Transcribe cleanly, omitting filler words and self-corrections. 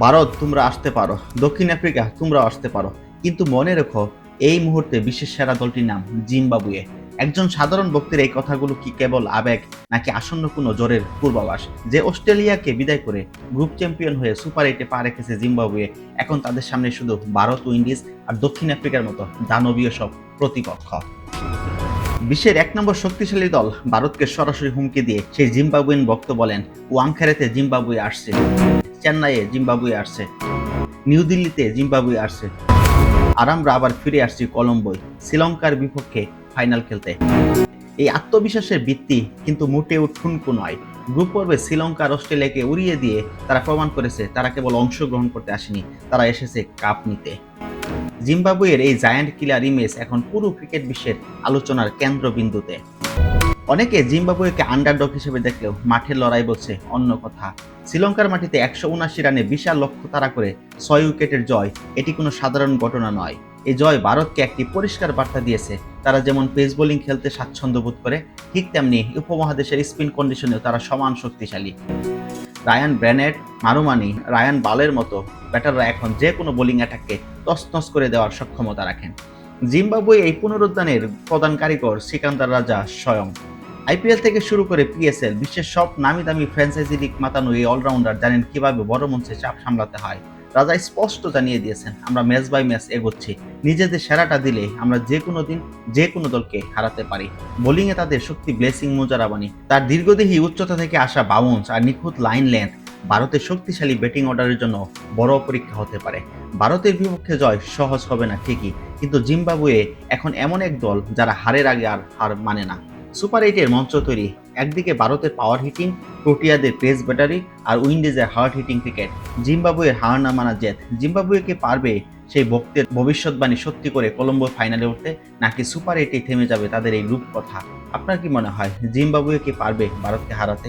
ভারত তোমরা আসতে পারো, দক্ষিণ আফ্রিকা তোমরাও আসতে পারো, কিন্তু মনে রেখো এই মুহূর্তে বিশ্বের সেরা দলটির নাম জিম্বাবুয়ে। একজন সাধারণ ভক্তের এই কথাগুলো কি কেবল আবেগ, নাকি আসন্ন কোনো জ্বরের পূর্বাভাস? যে অস্ট্রেলিয়াকে বিদায় করে গ্রুপ চ্যাম্পিয়ন হয়ে সুপার এইটে পা রেখেছে জিম্বাবুয়ে, এখন তাদের সামনে শুধু ভারত, উইন্ডিজ আর দক্ষিণ আফ্রিকার মতো দানবীয় সব প্রতিপক্ষ। বিশ্বের এক নম্বর শক্তিশালী দল ভারতকে সরাসরি হুমকি দিয়ে সেই জিম্বাবুয়ান ভক্ত বলেন, ওয়াংখেড়েতে জিম্বাবুয়ে আসছে, চেন্নাইয়ে জিম্বাবুয়ে আসছে, নিউ দিল্লিতে জিম্বাবুয়ে আসছে, আর আমরা আবার ফিরে আসছি কলম্বোয় শ্রীলঙ্কার বিপক্ষে ফাইনাল খেলতে। এই আত্মবিশ্বাসের ভিত্তি কিন্তু মোটেও ঠুনকো নয়। গ্রুপ পর্বে শ্রীলঙ্কা আর অস্ট্রেলিয়াকে উড়িয়ে দিয়ে তারা প্রমাণ করেছে তারা কেবল অংশগ্রহণ করতে আসেনি, তারা এসেছে কাপ নিতে। জিম্বাবুয়ের এই জায়ান্ট কিলার ইমেজ এখন পুরো ক্রিকেট বিশ্বের আলোচনার কেন্দ্রবিন্দুতে। অনেকে জিম্বাবুয়েকে আন্ডারডগ হিসেবে দেখলেও মাঠের লড়াই বলছে অন্য কথা। শ্রীলঙ্কার মাটিতে ১৭৯ রানে বিশাল লক্ষ্য তাড়া করে ৬ উইকেটের জয় এটি কোনো সাধারণ ঘটনা নয়। এই জয় ভারতকে একটি পরিষ্কার বার্তা দিয়েছে, তারা যেমন পেস বোলিং খেলতে স্বাচ্ছন্দ্য বোধ করে, ঠিক তেমনি উপমহাদেশের স্পিন কন্ডিশনেও তারা সমান শক্তিশালী। রায়ান ব্র্যানেট, মারুমানি, রায়ান বালের মতো ব্যাটাররা এখন যে কোনো বোলিং অ্যাটাককে তছনছ করে দেওয়ার সক্ষমতা রাখেন। জিম্বাবুয়ে এই পুনরুদ্ধানের প্রধান কারিগর সিকান্দার রাজা স্বয়ং। আইপিএল থেকে শুরু করে পিএসএল, বিশ্বের সব নামি দামি ফ্র্যাঞ্চাইজি লিগ মাতানো এই অলরাউন্ডার জানেন কিভাবে বড় মঞ্চে চাপ সামলাতে হয়। রাজা স্পষ্ট জানিয়ে দিয়েছেন, আমরা ম্যাচ বাই ম্যাচ এগোচ্ছি, নিজেদের সেরাটা দিলে আমরা যে কোনো দিন যে কোনো দলকে হারাতে পারি। বোলিংয়ে তাদের শক্তি ব্লেসিং মুজারাবানি, তার দীর্ঘদেহী উচ্চতা থেকে আসা বাউন্স আর নিখুঁত লাইন লেন্থ ভারতের শক্তিশালী ব্যাটিং অর্ডারের জন্য বড় পরীক্ষা হতে পারে। ভারতের বিপক্ষে জয় সহজ হবে না ঠিকই, কিন্তু জিম্বাবুয়ে এখন এমন এক দল যারা হারের আগে আর হার মানে না। সুপার এইটের মঞ্চ তৈরি, একদিকে ভারতের পাওয়ার হিটিং, প্রোটিয়াদের পেস ব্যাটারি, আর উইন্ডিজের হার্ড হিটিং ক্রিকেট। জিম্বাবুয়ের হার না মানা জেদ। জিম্বাবুয়ে কি পারবে সেই ভক্তের ভবিষ্যৎবাণী সত্যি করে কলম্বোর ফাইনালে উঠতে, নাকি সুপার এইটে থেমে যাবে তাদের এই রূপকথা? আপনার কি মনে হয় জিম্বাবুয়ে কি পারবে ভারতকে হারাতে?